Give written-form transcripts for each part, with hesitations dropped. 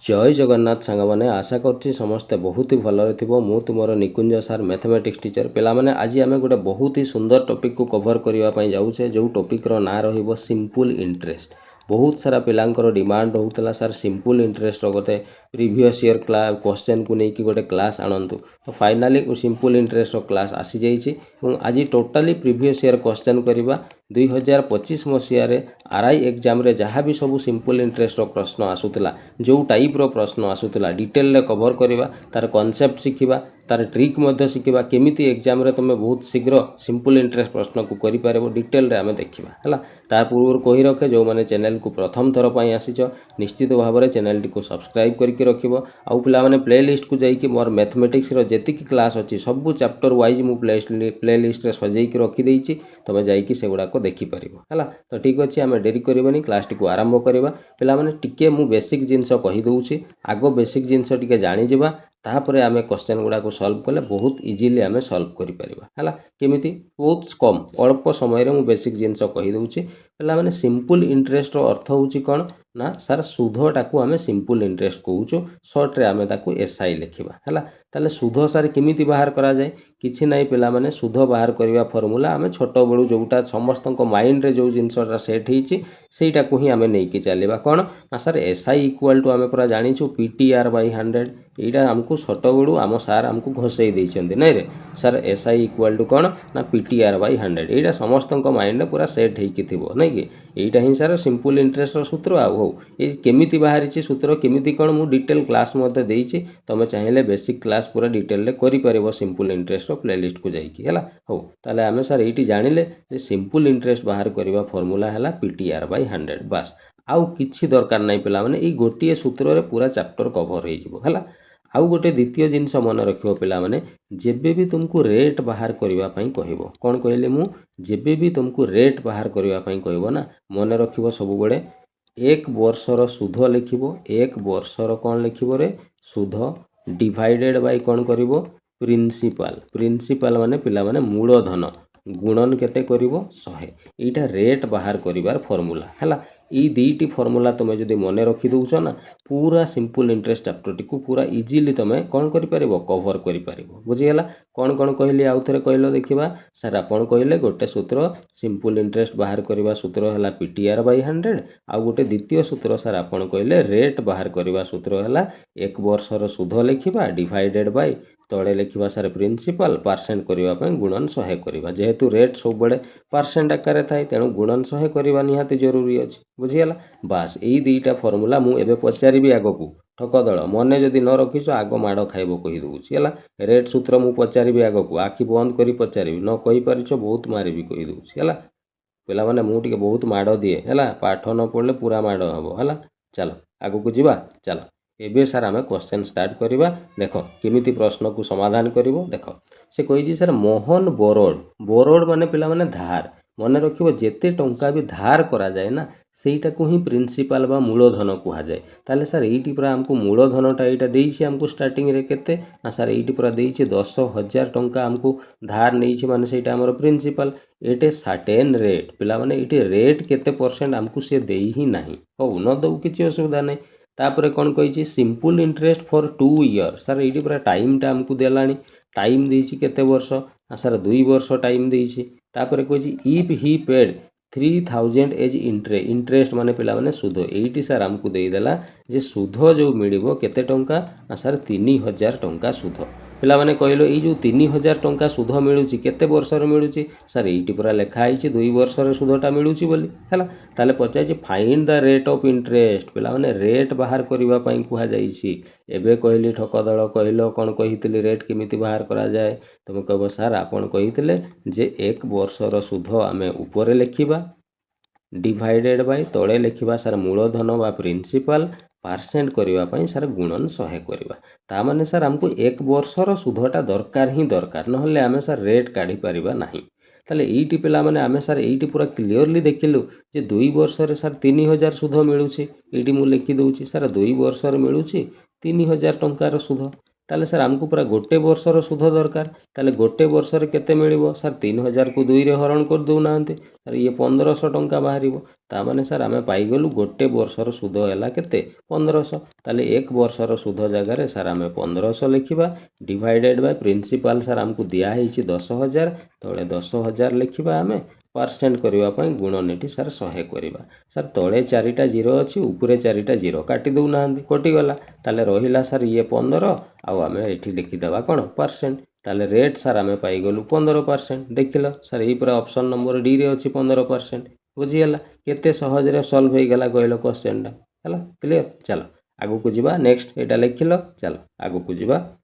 जय जगन्नाथ सांग मैंने आशा करुच्ची समस्ते बहुत ही भलरे थिबो। मु तुमर निकुंज सार मैथमेटिक्स टीचर पिला माने आज आमे गोटे बहुत ही सुंदर टॉपिक को कवर करबा पई जाउछे जो टॉपिक रो ना रहिबो सिंपल इंटरेस्ट। बहुत सारा पिलांकर डिमांड होउतला सर सिंपल इंटरेस्ट रो गोटे प्रीवियस ईयर क्वेश्चन को लेकिन गोटे क्लास आणंतु तो फाइनाली सिंपल इंटरेस्ट रो क्लास आसी जाइछि और आज टोटाली प्रीवियस ईयर क्वेश्चन करबा 2025 मसीह आरआई एग्जाम रे जहाँ भी सब सिंपल इंटरेस्ट रो प्रश्न आसुतला जो टाइप रो प्रश्न आसुतला डिटेल रे कवर करबा तार कांसेप्ट शिखिबा तार ट्रिक मध्य शिखिबा केमिति एग्जाम रे तमे बहुत शीघ्र सिंपल इंटरेस्ट प्रश्न को करि पारेबो डिटेल रे आमे देखिबा हला। तार पूर्व कहि रखे जो माने चैनल को प्रथम थर पई आसीछ निश्चित भाव में चैनल टी को सब्सक्राइब करके रखिबो। आउ पिला माने प्ले लिस्ट को जाइकि मोर मैथमेटिक्स रो जेतिक क्लास अछि सब चैप्टर वाइज मु प्ले लिस्ट रे सजै के रखि देइछि तमे जाइकि सेगुडा को देखि परिबो हला। तो ठीक अछि आमे देरी करबनी क्लास टी को आरंभ करबा। पिला माने टिके मु बेसिक जिंस कहि दउछि आगो बेसिक जिंस टिके जानि जिबा तापरे आमे क्वेश्चन गुडा को सॉल्व कले बहुत इजीली आमे सॉल्व करि परिबा हला। केमिति बहुत कम अल्प समय रे मु बेसिक जिंस कहि दउछि। पिला माने सिंपल इंटरेस्ट रो अर्थ होउछि कोन ना सर सुधटा को आमे सिंपल इंटरेस्ट कहूछु शॉर्ट रे आमे ताकू एसआई लिखिबा हला। ताले सुध सर केमिति बाहर करा जाय किछि नै पिला माने सुध बाहर करबा फार्मूला आमे छोटो बडू जोटा समस्तक माइंड रे जो जिंसटा सेट हिछि सेटा को ही आमे नै कि चलेबा कोन ना सर एसआई इक्वल टू आमे पूरा जानिछु पीटीआर बाय 100 एटा हमकु छोटो बडू आम सार हमकु घोषै दैछन्ते नै रे सर एसआई इक्वल टू कोन ना पीटीआर बाय 100 एटा समस्तक माइंड रे पूरा सेट हेकि थिबो नै कि एटा ही सर सिंपल इंटरेस्ट रो सूत्र आ हो ए केमिति बाहरिछि सूत्र केमिति कोन मु डिटेल क्लास मते देइछि तमे चाहिले बेसिक क्लास पूरा डिटेल ले करि परिबो सिंपल इंटरेस्ट रो प्लेलिस्ट को जाइकि हला। हो ताले आमे सर एटी जानिले जे सिंपल इंटरेस्ट बाहर करबा फार्मूला हला पीटीआर बाय 100 बस आउ किछि दरकार नै पिला माने ए गोटिए सूत्र रे पूरा चैप्टर कवर हे जिवो हला। आउ गोटे द्वितीय जिनस मन रखिबो पिला माने जेबे भी तुमको रेट बाहर करबा पई कहिबो कोन कहले मु जेबे भी तुमको रेट बाहर करबा पई कहिबो ना मन रखिबो सब बडे एक वर्षर सुध लिखिबो एक वर्षर कोन लिखिबो रे सुध डिवाइडेड बाय कोन करिवो प्रिंसिपल प्रिंसिपल माने पिला माने मूलधन गुणन केते करिवो 100 एटा रेट बाहर करिवार फार्मूला हला। ई दीटी फार्मूला तमे जदि मने रखि दउछ ना पूरा सिंपल इंटरेस्ट चैप्टर टी को पूरा इजीली तमे कोन करि परिबो कवर करि परिबो बुझि गेला। कोन कहली आउ थरे कहलो देखिबा सर आपण कहले गोटे सूत्र सिंपल इंटरेस्ट बाहर करबा सूत्र हला पीटीआर बाय 100 आउ गोटे द्वितीय सूत्र सर आपण कहले रेट बाहर करबा सूत्र हला एक वर्षर सुध लिखिबा डिवाइडेड बाय तळे लिखिबा सर प्रिंसिपल परसेंट करबा पय गुणन 100 करबा जेहेतु रेट सब बडे परसेंट आकार थाए तेनु गुणन 100 करबा निहाती जरूरी अछि बुझि गेला। बस एई दुईटा फार्मूला मु एबे पचारिबी आगकू ठकदळ मने जदि न रखिसो आगो माडो खाइबो कहि दउछि हला। रेट सूत्र मु पचारिबी आगकू आखि बंद करी पचारिबी न कहि परिछो बहुत मारिबी कहि दउछि हला। पिला माने मु टिके बहुत माडो दिए हला पाठ न पढले पूरा माडो हबो हला। चलो आगकू जिबा चलो एबे सर आमे क्वेश्चन स्टार्ट करिबा। देखो केमिति प्रश्न को समाधान करिवो देखो से कहिछि सर मोहन बोरोड माने पिला माने धार मने रखिबो जेते टंका भी धार करा जाए ना सेटा को ही प्रिंसिपल बा मूलधन कुहा जाए। ताले सर एटी पूरा हमको मूलधनटा एटा देइछि हमको स्टार्टिंग रे केते ना सर एटी पूरा देइछि 10,000 टंका हमको धार नेइछि माने सेटा हमर प्रिंसिपल एटे सर्टेन रेट पिला माने एटी रेट केते परसेंट हमको से देई ही नाही हो न दउ किछि असुविधा नै। तापरे कोन कहिछि simple interest for 2 year sir at पूरा टाइम टा हमको देलानी टाइम देइछि केते वर्ष ना सर 2 वर्ष टाइम देइछि। तापरे कहिछि if he paid 3000 as interest माने पिला माने सुध एटी सर हमको देई देला जे सुध जो मिलिबो केते टंका ना सर 3000 टंका सुध पिला माने कहलो ए जो 3000 टंका सुध मिलुची केते वर्ष रे मिलुची सर एटी पूरा लेखा आइछि 2 वर्ष रे सुधटा मिलुची बोली हला। ताले पचाइछि find the rate of interest पिला माने रेट बाहर करिबा पई कुहा जाइछि। एबे कहली ठकदळ कहलो कोन कहितली रेट केमिति बाहर करा जाए तुम कहबो सर आपण कहितले जे एक वर्ष रो सुध आमे ऊपर लिखिबा डिवाइडेड बाय तळे लिखिबा सर मूलधन बा प्रिंसिपल परसेंट करबा पई सर गुणन 100 करबा ता माने सर हमको एक वर्षर सुधटा दरकार ही दरकार नहले आमे सर रेट काढी परिबा नाही। ताले एटी पिला माने आमे सर एटी पूरा क्लियरली देखिलु जे 2 वर्ष रे सर 3000 सुध मिलुची एटी मु लिखि दउची सर 2 वर्ष रे मिलुची 3000 टंका रो सुध ताले सर हमको पूरा गोटे वर्षर सुध दरकार ताले गोटे वर्ष रे केते मिलिबो सर 3000 को 2 रे हरण कर दउ नांते सर ये 1500 टंका बाहरिबो तामाने सार आमे पाइगलु गोटे वर्षर सुध है केते 1500 ताले एक वर्षर सुध जगार सार आमे 1500 लिखा डिवाइडेड बाय प्रिंसिपल सार आमको दिया है 10,000 तले 10,000 लिखा आमे परसेंट करने गुणनीटी सार 100 करवा सार तले 4टा जीरो अच्छी उपरे 4टा जीरो काटी दौना कटिगला ताले रहिला सार ये 15 आम ये लिखिदेवा कौन परसेंट ताले रेट सार आम पाइगलु 15% देखिल सार यही पूरा ऑप्शन नंबर डी रे अच्छी 15% बुझीगला केते सहज सल्व हो गला कहल क्वेश्चन है क्लियर। चलो आगु को जीवा नेक्स्ट यहाँ लिखिल चलो आगु को जीवा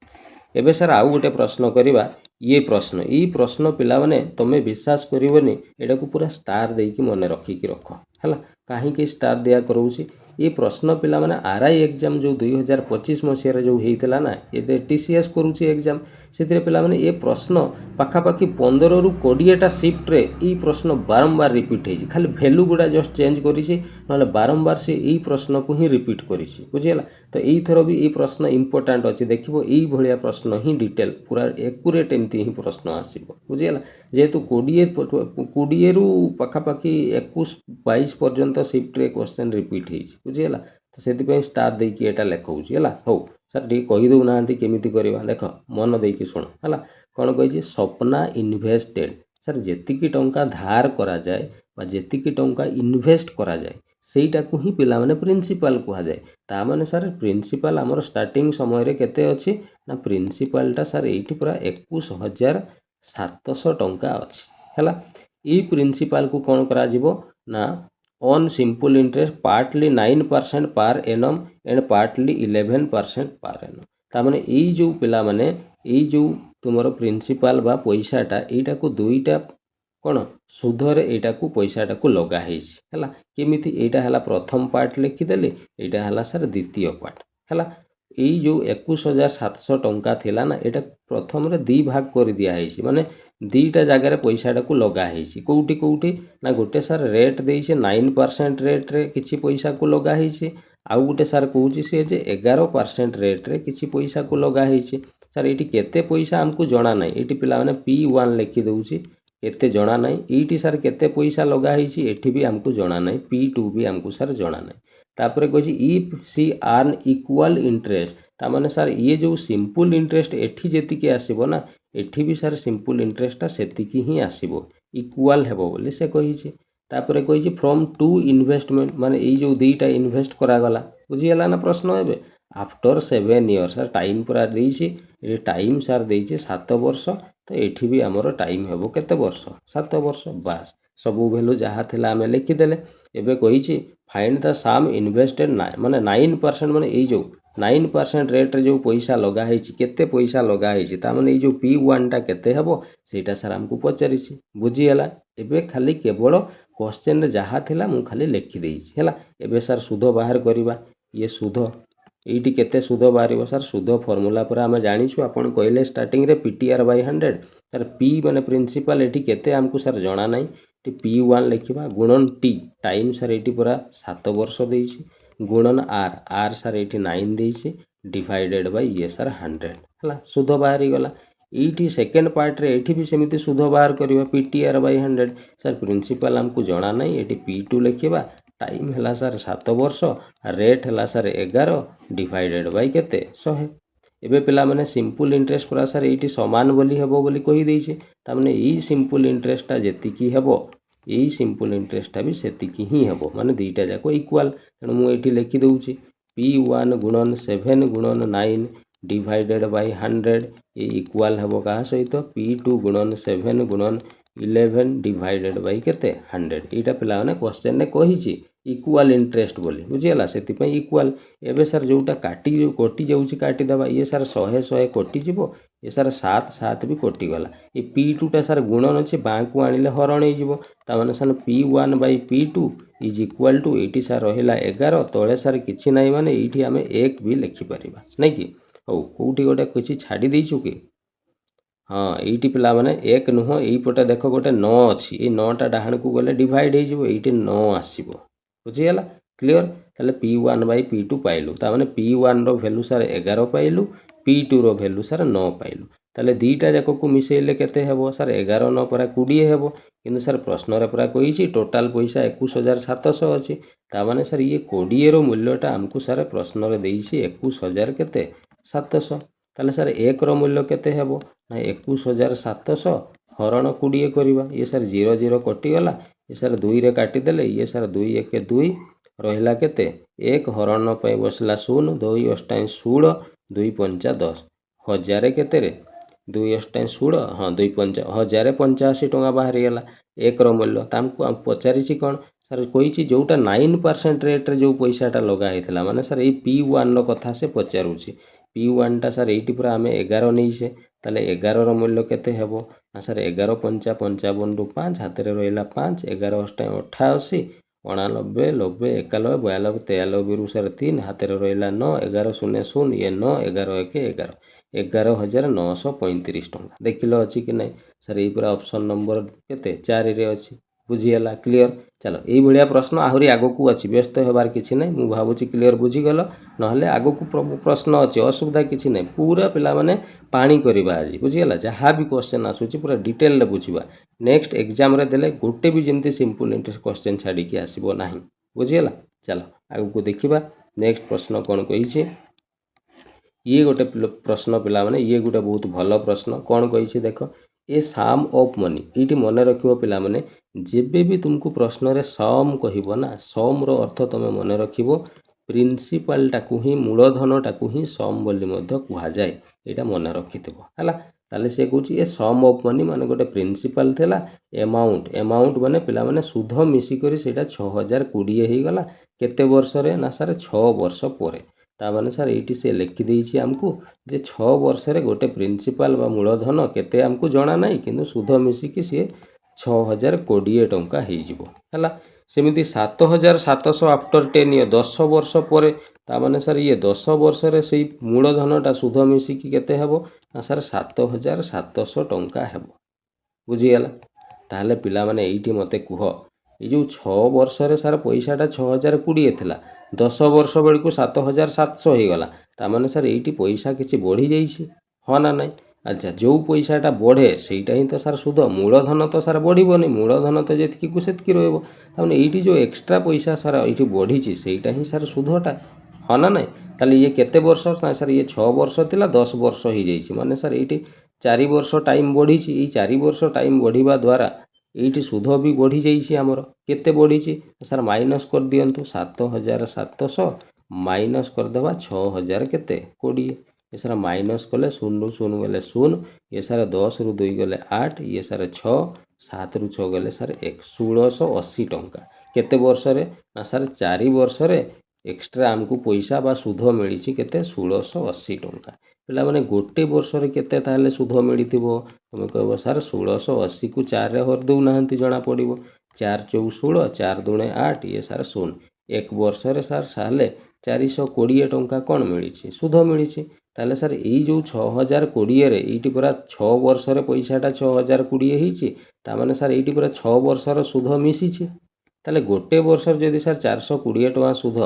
एबे सार आउ गोटे प्रश्न करवा ये प्रश्न पिला माने तमे विश्वास करबनी एटा को पूरा स्टार देकी मन रखिकी रख है कहीं स्टार दिया करोसी ये प्रश्न पिला माने आरआई एग्जाम जो 2025 मसीह जो होता ना ये टीसीएस करुच्ची एग्जाम से पिला माने ये प्रश्न पाखापाखि 15 रु 20टा शिफ्ट रे ये प्रश्न बारंबार रिपीट हो खाली भैल्यू गुड़ा जस्ट चेंज करी ना बारंबार से यही प्रश्न को ही रिपीट करी बुझीगला। तो यही थर भी ये प्रश्न इंपोर्टाट अच्छी देखो यही भाया प्रश्न ही डिटेल पूरा एक्यूरेट एमती ही प्रश्न आसो बुझीगला जेहेतु 20 रु पाखापाखि 21-22 पर्यंत शिफ्ट रे क्वेश्चन रिपीट हो बुझीगला। तो से स्टार देकी एटा लिखाऊँ है हौ सर टी कहीदे ना केमी करवा देख मन देकी शुण है कौन कही सपना इन्वेस्टेड सर जेतिकी टंका धार करा जाए बा जेतिकी टंका इन्वेस्ट करा जाए सेटा को ही पिला माने प्रिंसिपल कहा जाए ता माने सर प्रिंसिपल आमर स्टार्टिंग समय रे केते अछि ना प्रिंसिपलटा सर एठी पूरा 21,700 टंका अछि हैला ई प्रिंसिपल को कौन करा जिवो ना on simple interest partly 9% per annum and partly 11% per annum तामाने एई जो पिला माने एई जो तुमर प्रिंसिपल बा पैसाटा एटा को दुईटा कौन सुधर एटा को पैसाटा को लगा है केमिति एटा हला प्रथम पार्ट लिखिदेली एटा हला सर द्वितीय पार्ट है यही जो 21,700 टंका थिला ना एटा प्रथम रे दी भाग कर दिया है माने दीटा जगार पैसाटा को लगा है कौटी कौटी ना गोटे सर रेट देइछे 9% रेट रे किछि पैसा को लगा है आउ गोटे सर कहूँ सी जे 11% रेट रे किछि पैसा को लगा है सर ये केते पैसा आमको जना ना ये पिला माने P1 लिखि दउछि केते जना ना ये सर केते पैसा लगा है एठी भी आमको जना ना P2 भी आमको सर जना ना तापर कही if she earn equal interest तामाने सर ये जो सिंपल इंटरेस्ट एठी जेतिकी आसीबो ना एठी भी सर सिंपल इंटरेस्टा सेतिकी ही आसीबो इक्वाल हेबो बोली से कही तापर कही फ्रॉम टू इन्वेस्टमेंट माने ये जो दुईटा इन्वेस्ट करागला बुझीगला ना प्रश्न एबे आफ्टर 7 इयर्स सर टाइम पूरा देइछि ये टाइम सर देइछि 7 वर्ष तो एठी भी आमर टाइम हेबो केते वर्ष 7 वर्ष बास सबू भैल्यू जहाँ थिला आमे लिखिदेले एबे कही फाइंड द सम इन्वेस्टेड माने 9% माने ये जो 9% रेट रे जो पैसा लगा है केते पैसा लगा है ता माने ये जो P1 टा केते हेबो सेटा सर हमको पचारि बुझीगला एबे खाली केवल क्वेश्चन जहाँ थिला मु खाली लिखि देइछि हैला एबे सर सुध बाहर करिबा ये सुध एटी केते सुध बाहर सर सुध फॉर्मूला पर आम जानिछु आपन कहले स्टार्टिंग रे PTR/100 सर P माने प्रिंसिपल एटी केते हमको सर जना नाही P1 लिखा गुणन टी टाइम सर ये पूरा 7 वर्ष देइछि गुणन आर आर सर ये 9 देइछि डिवाइडेड बाय ये सर 100 है सुध बाहरी गला ये सेकेंड पार्ट रे एठी भी सेमिति सुध बाहर करबा PTR/100 सर प्रिंसिपल हमको जना नाही एटी P2 लिखा टाइम है सर 7 वर्ष रेट है सर 11 डिवाइडेड बाय केते 100 एबे पिला माने सिंपल इंटरेस्ट पूरा सर ये समान बोली हेबो बोली कही देइछि तामने यही सिंपल इंटरेस्टा जेतिकी हेबो यही सिंपल इंटरेस्टा भी सेतिकी ही हेबो माने दुईटा जाको इक्वाल तेणु मु एठी लिखि दउछि P1 गुणन 7 गुणन 9 डिवाइडेड बाय 100 ये इक्वाल हेबो का सहित P2 गुणन 7 गुणन 11 डिवाइडेड बाय केते 100 एटा पिला माने क्वेश्चन ने कहिछि इक्वाल इंटरेस्ट बोली बुझीगला से इक्वाल एबे सर जोटा कटि जाउछि काटी दबा ये सर 100 कटि जिवो ये सर 7 भी कटि गला ये P2 टा सर गुणन अछि बाँ को आनिले हरण हो जिवो ता माने sir P1 by P2 is equal to eighty sir रहिला 11 तळे सर किछि नाही माने एठी आमे 1 भी लिखि परिबा नै कि हौ कोठी गोटे किछि छाडी देइछु कि हाँ ये पिला माने 1 नुह एई पटे देख गोटे 9 अछि ए 9 टा डाहण को गले डिवाइड हो जिवो एठी 9 आसीबो बुझीगला क्लियर ताले P1 बाय P2 पाइलु ता माने P1 रो वैल्यू सर 11 पाइलु P2 रो वैल्यू सर 9 पाइलु ताले दीटा जाक को मिसेले केते हेबो सर 11 9 परा 20 हेबो किंतु सर प्रश्न रे परा कहिछि टोटाल पैसा 21700 अछि ता माने सर ये 20 रो मूल्यटा हमकु सर प्रश्न रे देइछि 21000 केते 700 ताले सर 1 रो मूल्य केते हेबो ना 21700 हरण 20 करिबा ये सर 0 0 कटि गला ये सर 2 रे काटि देले ये सर 2 1 2 रहिला केते 1 हरण पय बसला 0 2 अष्टाई 16 2 5 10 हजार केते रे 2 अष्टाई 16 हाँ 2 5 1085 टंका बाहरी गला 1 रो मूल्य तामको हम पचारिछि कोन सर कहिछि जोटा 9% रेट रे जो पैसाटा लगा हेतला माने सर ए P1 रो कथा से पचारुछि P1 टा सर एठी पूरा हमें 11 नैसे ताले 11 रो मूल्य केते हेबो ना सर 11 5 55 रु 5 हाथ रे रहिला 5 11 अष्टाई 88 89 90 91 92 93 रु सर 3 हाथ रे रहिला 9 11 0 0 ये 9 11 1 11 11935 टंका देखिलो अछि कि नै सर ए पूरा ऑप्शन नंबर केते 4 रे अछि बुझियला क्लियर चलो एई भलिया प्रश्न आहुरी आगो को अछि व्यस्त हेबार किछि नै मु भाबुछि क्लियर बुझि गेलो नहले आगो को प्रश्न अछि असुविधा किछि नै पूरा पिला माने पानी करिबा आज बुझियला जहा भी क्वेश्चन आसुछि पूरा डिटेल ले बुझिबा नेक्स्ट एग्जाम रे देले गोटे भी जेंति सिंपल इंटरेस्ट क्वेश्चन छाडी कि आसीबो नाही बुझियला चलो आगो को देखिबा नेक्स्ट प्रश्न कोन कहिछि ये गोटे प्रश्न पिला माने ये गोटे बहुत भलो प्रश्न कोन कहिछि देखो ए सम ऑफ मनी इटी मन रखिबो पिला माने जेबे भी तुमको प्रश्न रे सम कहिबो ना सम रो अर्थ तमे मन रखिबो प्रिंसिपल टाकू ही मूलधन टाकू ही सम बोली मध्य कुहा जाय एटा मन रखिथिबो हला ताले से कहूची ए सम ऑफ मनी माने गोटे प्रिंसिपल थिला अमाउंट माने पिला माने सुध मिसी करी सेटा 6020 हे गला केते वर्ष रे ना सर 6 वर्ष परे ता माने सर एटी से लिखि देइछि हमकु जे 6 वर्ष रे गोटे प्रिंसिपल बा मूलधन केते हमकु जणा नाही किंतु सुध मिसी कि से 6020 टंका हे जिवो हला सेमिति 7700 आफ्टर 10 इयर 10 वर्ष परे ता माने सर ये 10 वर्ष रे सेई मूलधनटा सुध मिसी कि केते हेबो ना सर 7700 टंका हेबो बुझियला ताहले पिला माने एइठी मते कुह ए जो 6 वर्ष रे सर पैसाटा 6020 थिला 10 वर्ष बेलकु 7700 हे गला ता माने सर एइठी पैसा किछि बढ़ी जाईछि ह ना नाही अच्छा जो पैसाटा बढ़े सेटा ही तो सर सुध मूलधन तो सर बढ़िबोनी मूलधन तो जेतकी को सेतकी रहइबो तामाने एइठी जो एक्स्ट्रा पैसा सर एइठी बढ़ीछि सेटा ही सर सुधटा ह ना नाही ताले ये केते वर्ष ना सर ये 6 वर्ष थिला 10 वर्ष ही जाईछि माने सर एइठी 4 वर्ष टाइम बढ़ीछि ई 4 वर्ष टाइम बढ़िबा द्वारा एइठी सुध भी बढ़ी जाईछि हमर केते बढ़ीछि सर माइनस कर दियंतु 7700 माइनस कर देबा 6000 केते 20 ये सारा माइनस कले 0 रु 0 गले 0 ये सारा 10 रु 2 गले 8 ये सारा 6 7 रु 6 गले सर 1680 टंका केते वर्ष रे ना सर 4 वर्ष रे एक्स्ट्रा हमकु पैसा बा सुध मिलिछि केते 1680 टंका पिला माने गोटे वर्ष रे केते ताले सुध मिलिथिबो तुमे कहबो सर 1680 को 4 रे हर दउ नाहंती जणा पडिबो 4 4 16 4 2 8 ये सर 0 एक वर्ष रे सर साले 420 टंका कोन मिलिछि सुध मिलिछि ताले सर एई जो 6020 रे एइटी पूरा 6 वर्ष रे पैसाटा 6020 हिछि ता माने सर एइटी पूरा 6 वर्ष रो सुध मिसिछि ताले गोटे वर्ष रे जदि सर 420 टका सुध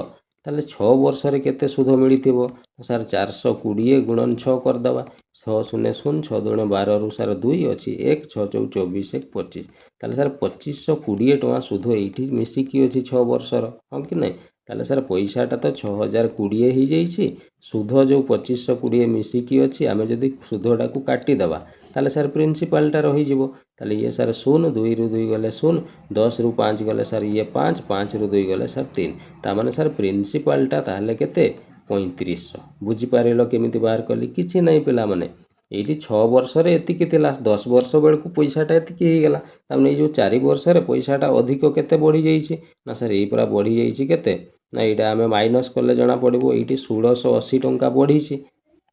ताले 6 वर्ष रे केते सुध मिलिथिबो सर 420 गुणन 6 कर दबा 6 0 0 6 2 12 रु सर 2 अछि 1 6 4 24 1 25 ताले सर 2520 टका सुध एइठी मिसि कि अछि 6 वर्ष रो हम कि नै ताले सर पैसाटा तो 6020 ही जाईछि सुध जो 2520 मिसि कि अछि आमे जदि सुधटा को काटी दबा ताले सर प्रिंसिपलटा रहि जिवो ताले ये सर 0 2 रु 2 गले 0 10 रु 5 गले सर ये 5 5 रु 2 गले सर 3 ता माने सर प्रिंसिपलटा ताले केते 3500 बुझी पारिलो केमिति बाहर कली किछि नै पिला माने एठी 6 वर्ष रे एतिकी थिला 10 वर्ष बेलकु पैसाटा एतिकी हे गेला तामने जो 4 वर्ष रे पैसाटा अधिक केते बढ़ी जाईछि ना सर ए पूरा बढ़ी जाईछि केते ना एटा हमें माइनस करले जना पड़िबो एठी 1680 टंका बढ़ीछि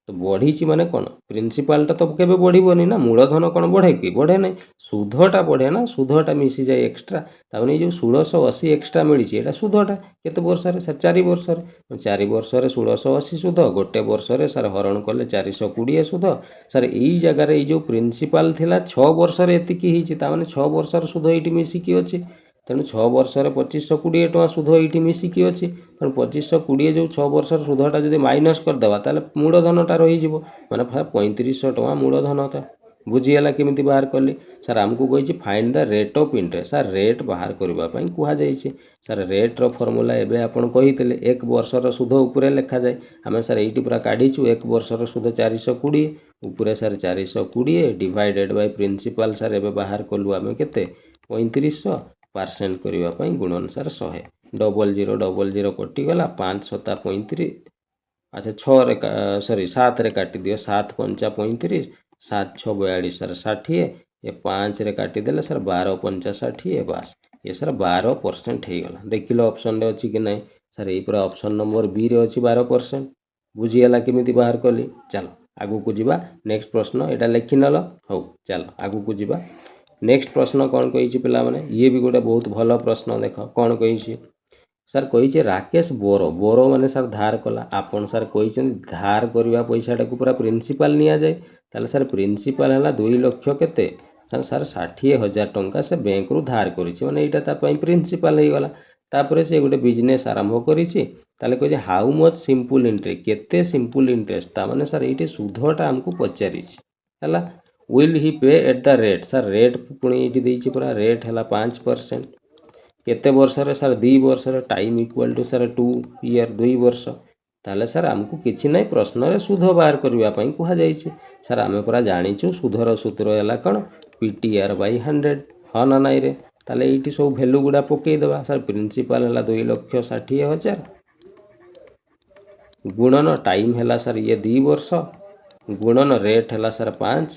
तो बढ़ीछि माने कोन प्रिंसिपलटा तो केबे बढ़िबोनी ना मूलधन कोन बढ़े कि बढ़े नै सुधटा बढ़े ना सुधटा मिसि जाय एक्स्ट्रा तामने जो 1680 एक्स्ट्रा मिलिछि एटा सुधटा केते वर्ष रे सर 4 वर्ष रे 4 वर्ष रे 1680 सुध गोटे वर्ष रे सर हरण करले 420 सुध सर एई जगह रे जो प्रिंसिपल थिला 6 वर्ष रे एतिकी हिछि तामने 6 वर्ष रे सुध एठी मिसि कि अछि तेणु 6 वर्षर 2520 टଙ୍କା सुध ये मिसिकी अच्छी तेणु 2520 जो 6 वर्षर सुधटा जब माइनस करदे ताल मूलधनटा रही मैंने 3500 टଙ୍କା मूलधनटा बुझीगला केमी बाहर कली सर आमको कही find the rate of interest sir rate बाहर करने कहुई सर रेट्र फर्मूला एवं आपड़ कही एक वर्षर सुध उपरे लिखा जाए आम सर ये पूरा काढ़ीचु एक वर्षर सुध 420 उपरे sir 420 divided by principal sir एवं बाहर कलु आम के 3500% करने गुणन सर 100 0000 कटिगला 5 7 35 अच्छा 6 रे सॉरी 7 रे काटी दियो 7 5 35 7 6 42 सर 60 ये 5 रे काटिदेले सर 12 5 60 बास ये सर 12% होगा देख लो ऑप्शन रे अच्छी कि नहीं सर ये पूरा ऑप्शन नंबर बी रे अच्छी 12% बुझीगला केमी बाहर कली चलो आगू को जीवा नेक्स्ट प्रश्न यहाँ लिखि नल हो चलो आगू को जीवा नेक्स्ट प्रश्न कौन कही पिला माने ये भी गोटे बहुत भल प्रश्न देख कौन कही सर कही राकेश बोरो बोरो माने सर धार कला आपन सर कही धार करवा पैसाटा को पूरा प्रिंसिपल नि जाए ताले सर प्रिंसिपल है 2 लाख केते सर सर 60,000 टंका से बैंक रु धार करिछि माने एटा ता पई प्रिंसिपल हे गला तापरे से गोटे बिजनेस आरंभ करिछि ताले कहि हाउ मच सिंपल इंटरेस्ट केते सिंपल इंटरेस्ट ता माने सर एटी सुधटा हमको पचारिछि हला विल ही पे at the rate sir rate पुणी एटी देछि पूरा रेट हला 5% केते वर्ष रे सर 2 वर्ष रे time equal to sir 2 year 2 वर्ष ताले सर आमको किछि नै प्रश्न रे सुध बाहर करबा पई कहा जाइछि सर आमे पूरा जानिछु सुधर सूत्र हला कोन पीटीआर बाय 100 हाँ ना नाई रे ताले एटी सब वैल्यू गुडा पकई देबा सर प्रिंसिपल हला 2,60,000 गुणन टाइम हला सर ये 2 वर्ष गुणन रेट हला सर 5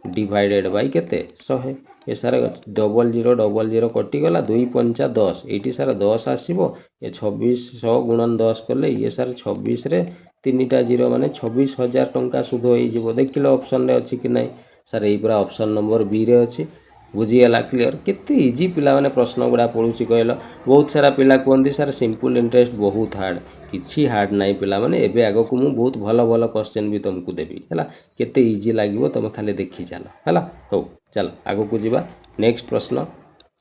डिवाइडेड बाय केते 100 ये सर 0000 कटिगला 2 5 10 ये सर 10 आसो ये 2600 गुणन 10 कले ये सर 26 रे 3टा 0 माने 26,000 टंका सुध हो देख लो ऑप्शन रे अच्छी कि नहीं सर ये पूरा ऑप्शन नंबर बी रे अच्छी बुझीगला क्लीयर केते इजी पिला माने प्रश्न गुड़ा पड़ुसी कहल बहुत सारा पिला कहते सर सिंपल इंटरेस्ट बहुत हार्ड किछि हार्ड नाई पिला माने एबे आगो को मु बहुत भल भल क्वेश्चन भी तुमको देबी हैला केते इजी लागिवो तुम खाली देखि चलो हैला हो चलो आगो को जीवा नेक्स्ट प्रश्न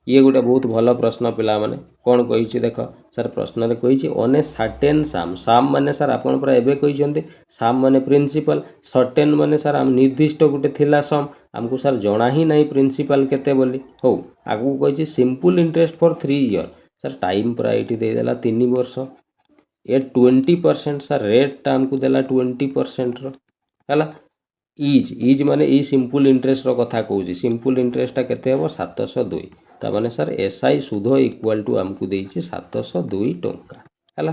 ये गोटे बहुत भल प्रश्न पिला माने कौन कही देख सर प्रश्न रे कही ऑन ए सर्टेन साम साम माने सर आपन पूरा एबे कही साम माने प्रिंसिपल सर्टेन माने सर आम निर्दिष्ट गोटे थिला सम हमको सर जना ही नहीं प्रिंसिपल केते बोली हो आगु कही simple interest for 3 year sir time पूरा ये देदेला 3 वर्ष ये 20% सर रेट हमको देला 20% है इज माने ई सिंपल इंटरेस्ट कथा कहूँ सिंपल इंटरेस्ट केते हे 702 ताने सर एसआई सुध इक्वाल टू आमको देछि 702 टंका है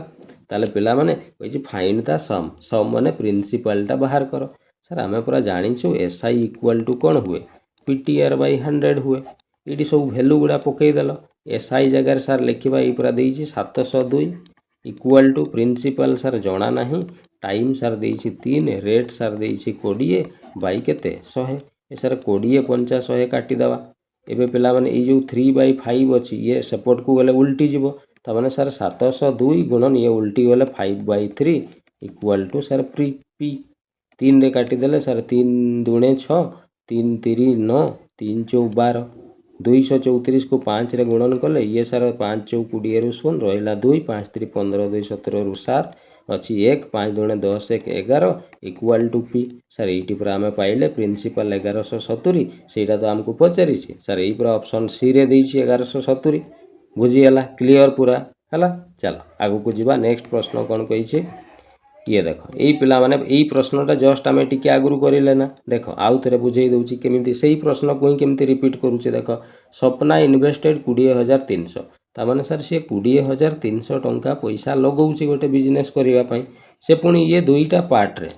ताले पिला माने कहि फाइंड द सम सम माने प्रिंसिपलटा बाहर कर सर आम पूरा जानिछु एसआई इक्वाल टू कौन हुए पीटीआर बाय 100 हुए ये सब वैल्यू गुड़ा पकईदेल एसआई जगार सर लिखा ये पूरा देछि 702 इक्वाल टू प्रिंसिपल सर जना नहीं टाइम सर देछि 3 रेट सर देछि 20 बाई केते 100 ए सर 20 50 100 काटिदेवा एबे पिला माने ये जो 3/5 अच्छी ये सेपट को गले उल्टी जीव तमाने सर 702 गुणन ये उल्टी गले 5/3 इक्वाल टू सर पी 3 रे काटिदेले सर 3 दूणे 6 3 3 9 3 4 12 234 को 5 रे गुणन कले ये सर 5 4 20 रु 0 रहिला 2 5 3 15 2 17 रु 7 अच्छी 1 5 दूणे 10 1 11 इक्वाल टू पी सर ये पूरा आम पाइले प्रिंसिपल 1170 सेटा तो आमको पचारि सर यही पूरा ऑप्शन सी रे देछि 1170 बुझीगला क्लियर पूरा है चलो आगू को जीवा नेक्स्ट प्रश्न कौन कही ये देख यही पिला माने यही प्रश्नटा जस्ट आम टी आगुरी करें ना देख आउ थे बुझे दूसरी केमी से प्रश्न को ही केमी रिपीट करुचे देख सपना इन्वेस्टेड 20,300 तामाने सर सी 20,300 टंका पैसा लगौछि गोटे बिजनेस करने से पुणी ये 2टा पार्ट रे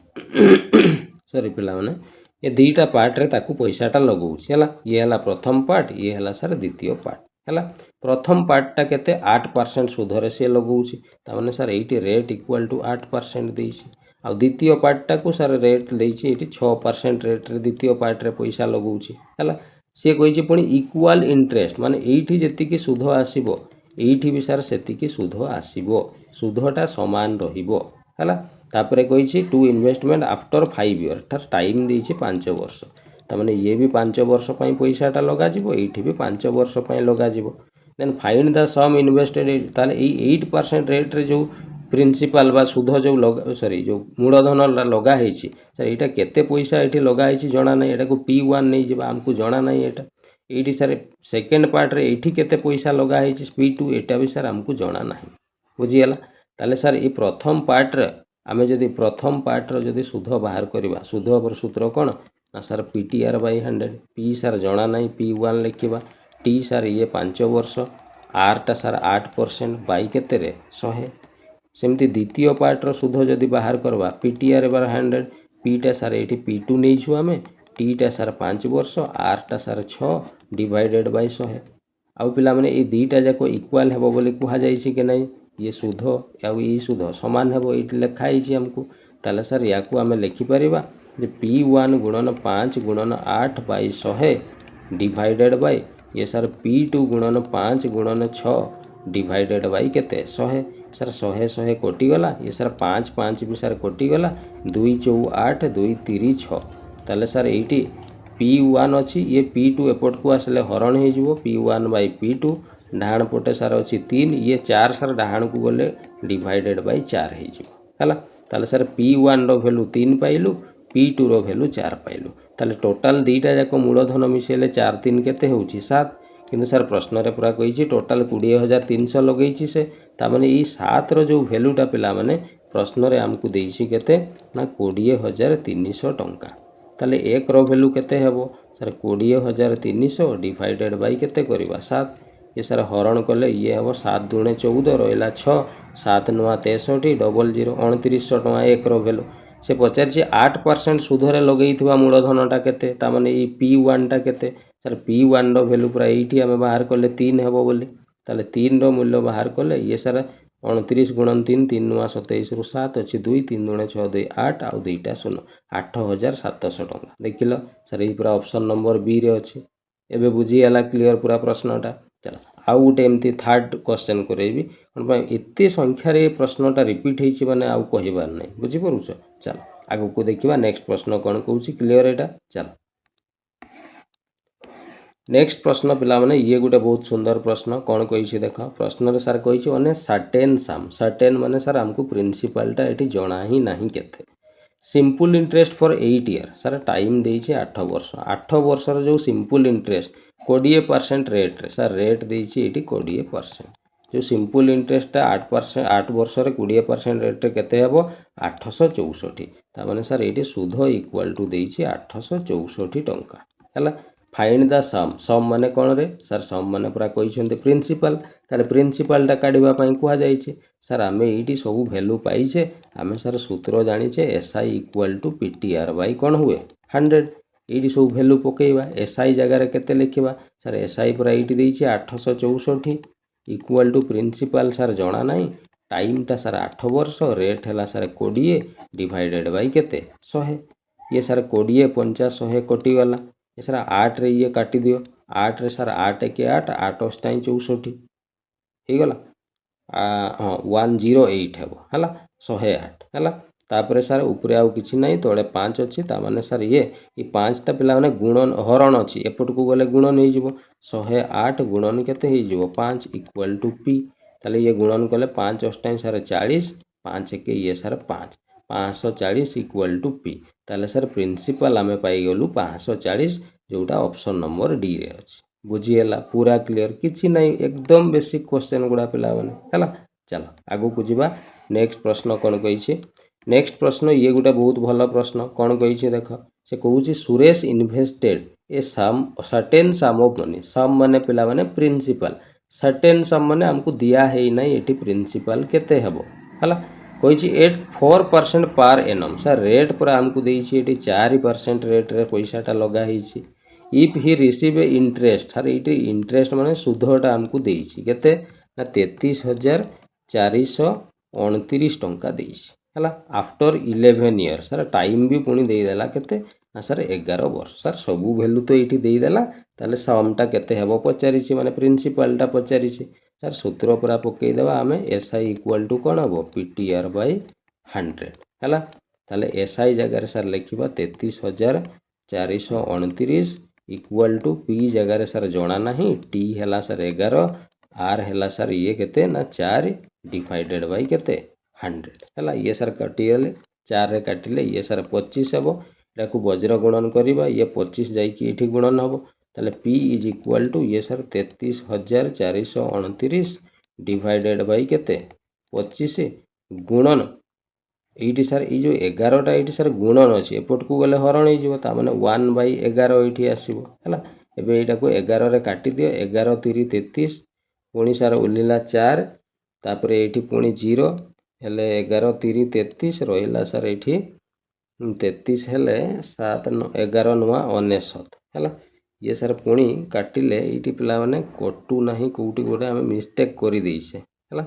सॉरी पिला माने ये 2टा पार्ट रे ताकू पैसाटा लगौछि हला ये हला प्रथम पार्ट ये हला सर द्वितीय पार्ट है प्रथम पार्टा केते 8% सुधरे से लगौछि तामाने sir at rate equal to 8% देछि आ द्वितीय पार्टा को सर रेट देछि एटी 6% रेट रे द्वितीय पार्ट रे पैसा लगौछि है सी कही पुणी इक्वाल इंटरेस्ट माने एठी जेतिकी सुध आसीबो एठी भी सर सेतिकी सुध आसीबो सुधटा समान रहिबो है तापरे कही टू इन्वेस्टमेंट आफ्टर 5 ईयर तार टाइम देछि 5 वर्ष तामाने ये भी 5 वर्ष पैसाटा लगा ये भी 5 वर्ष लगा then find the sum invested ताले 8% रेट रे जो प्रिंसिपल बा सुध जो लगा सॉरी जो मूलधन लगा होती सर यहाँ केते पैसा ये लगा जना ना यहाँ को P1 नहीं जावा आमको जना ना यहाँ ये सर सेकेंड पार्ट रे ये केते पैसा लगा P2 यहाँ भी सर आमको जना ना बुझीगला ताले सर ये प्रथम पार्ट रे आमे जदि प्रथम पार्ट रो जदि सुध बाहर करवा सुध पर सूत्र कौन ना sir PTR by 100 P sir जना ना P1 लिखा T सर ये 5 वर्ष R टा सर 8% बाई केते रे 100 सेमती द्वितीय पार्ट रो सुध जदि बाहर करवा PTR बार 100 P टा सर ये P2 नहीं छु आमे T टा सर 5 वर्ष R टा सर 6 डिवाइडेड बाई 100 आउ पिला माने ये दीटा जाको इक्वल हेबो बोली कुहा जाइछि कि नहीं ये सुध आउ ये सुध समान हेबो ये लिखा है हमको ताले सर या को आमे लिखि परिबा जे P1 गुणन 5 गुणन 8 बाई 100 डिवाइडेड बाई ये सर P2 गुणन 5 गुणन 6 डिवाइडेड बाई केते 100 सर 100 कोटी गला ये सर 5 5 भी सर कोटी गला 2 4 8 2 3 6 ताले सर एटी P1 अच्छी ये P2 एपट को आसले हरण हो P1 बाई P2 डाहाण पटे सार अच्छी 3 ये 4 सार डाहाण को गले डिवाइडेड बाई 4 है ताले सर P1 रो वैल्यू 3 पाइलु P2 रो वैल्यू 4 पाइलु ताले टोटाल दीटा जाक मूलधन मिसेले 4 3 केते होउची 7 किंतु सर प्रश्न रे पूरा कही टोटाल 20,300 लगेइची से तामाने ई 7 रो जो वैल्यूटा पिला माने प्रश्न रे हमको देइची केते ना 20,300 टंका ताले एक रो वैल्यू केते हेबो सर 20,300 डिवाइडेड बाई केते करबा 7 ये सर हरण कले ये हेबो 7 दूने 14 रहिला 6 7 9 63 डबल 0 2900 टका एक रो वैल्यू से पचार 8% सुधरे लगेइथिबा मूलधनटा केते तामाने ई P1 टा केते सर P1 रो वैल्यू पूरा एठी हमें बाहर कले 3 हेबो बोली ताले 3 रो मूल्य बाहर कले ये सर 29 गुणन 3 3 9 27 रु 7 अच्छी 2 3 दुणे 6 2 8 आउ 2टा 0 8,700 टका देखिल सर ये पूरा ऑप्शन नंबर बी रे अच्छी एबे बुझीगला क्लियर पूरा प्रश्नटा चलो आउ गोटे एमती थर्ड क्वेश्चन करेबी एते संख्यार ये प्रश्नटा रिपीट होइछि माने आउ कहिबार नै बुझी परुछ चलो आगु को देखिबा नेक्स्ट प्रश्न कोन कहूछि क्लियर एटा चलो नेक्स्ट प्रश्न पिला माने ये गोटे बहुत सुंदर प्रश्न कौन कही देख प्रश्न रे सर कही अने सर्टेन सम सर्टेन माने सर हमको प्रिंसिपलटा एटी जना ही नहीं केते simple interest for 8 year sir time देइछे 8 वर्ष 8 वर्ष रो जो सिंपल इंटरेस्ट 20% रेट रे सर रेट देइछे एटी 20% जो सिंपल इंटरेस्ट 8% 8 वर्ष रे 20% रेट रे केते हेबो 864 ता माने सर एटी सुध इक्वल टू देइछे 864 टंका हला फाइंड द सम माने कौन रे सर सम माने पूरा कही प्रिंसिपल तारे प्रिंसिपलटा काढ़ा कह जाइए सर आम ये सब भैल्यू पाइचे आम सर सूत्र जानीचे SI equal to PTR by कौन हुए 100 ये सब भैल्यू पकेबा SI जगार केते लिखा सर SI पूरा ये देइछे 864 इक्वल टू प्रिंसिपल सर जना नहीं टाइमटा सर 8 वर्ष रेट है सर 20 डिवाइडेड बाई केते 100 ये सर 20 50 100 कटिगला ये सर 8 रे ये काटी दियो 8 रे सर 8 के 8 8 अष्टाई 64 हो गला हाँ 108 हेबो हला 108 हला तापर सर ऊपर आउ किछि नहीं तोड़े 5 अच्छी तामाने सर ये 5टा पिला माने गुणन हरण अच्छी एपट को गले गुणन हो जिवो 108 गुणन केते हो जिवो 5 इक्वल टू P ताले ये गुणन कले 5 अष्टाई सर 40 5 के ये सर 5 540 इक्वल टू P ताले सर प्रिंसिपल आमे पाई गलु 540 जोटा ऑप्शन नंबर डी रे अछि बुझीगला पूरा क्लियर किछि नहीं एकदम बेसिक क्वेश्चन गुड़ा पिला माने हला चलो आगु को जीवा नेक्स्ट प्रश्न कोन कहिछि नेक्स्ट प्रश्न ये गोटे बहुत भल प्रश्न कौन कही देख से कहूँ Suresh invested a sum certain sum of money sum माने पिला माने प्रिंसिपल सर्टेन सम माने हमको दिया है ना ये प्रिंसिपल केते हेबो हला कही eight 4% per annum sir rate पूरा हमको देइछि एटी 4% रेट रे पैसाटा लगा हिछि if he receive interest sir ये इंटरेस्ट माने सुधटा हमको देइछि केते ना 33,429 टंका देइछि हला आफ्टर 11 ईयर सर टाइम भी पुणी देदेला केते ना सर 11 वर्ष सर सबू वैल्यू तो ये देदेला ताले समटा केते हेबो पचारिछि माने प्रिंसिपलटा पचारिछि सर सूत्र पूरा पकई देबा आमे SI इक्वल टू कौन हम PTR बाई 100 है ताले SI जगार सर लिखा 33,429 इक्वल टू P जगार सर जना ना T है सर 11 आर है सर ये केते ना 4 डिवाइडेड बाय केते 100 है ये सर काटिगले 4 रे काटिले ये सर 25 हेबो एटाकू वज्र गुणन करवा ये 25 जाइए ये गुणन हम ताले P इज इक्वाल टू ये सर 33,429 डिवाइडेड बाय केते 25 गुणन ये सर ये 11टा ये सर गुणन अच्छे एपट को गले हरण हो मैंने 1/11 ये आसो है एबे यहाँ को 11 रे काटी दियो 11 3 33 पुणी सर उल्ला 4 तापर ये पुणी 0 हेले 11 3 33 रहा सर ये 33 हेले 7 11 9 99 है ये सर पुणी काटिले ये पिला माने कटू ना कौटी गोटे आम मिस्टेक कर देचे है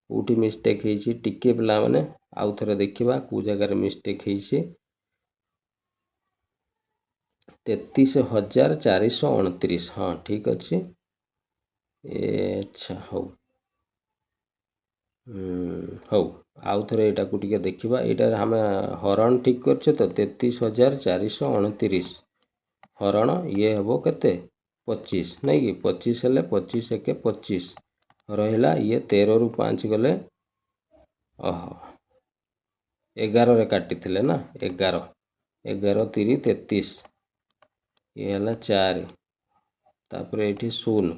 कौटी मिस्टेक होती टिके पिला माने आउ थे देखा कौ जगार मिस्टेक होती 33,429 हाँ ठीक अच्छे अच्छा हौ हौ आउ थे यहाँ को देखा यहाँ आम हरण ठीक कर 33,429 हरण ये हम के 25 नहीं कि 25 हेले 25 1 25 रहा ये 13 रु 5 गले 11 रे काटी थे ना 11 11 3 33 ये है 4 तापर ये 0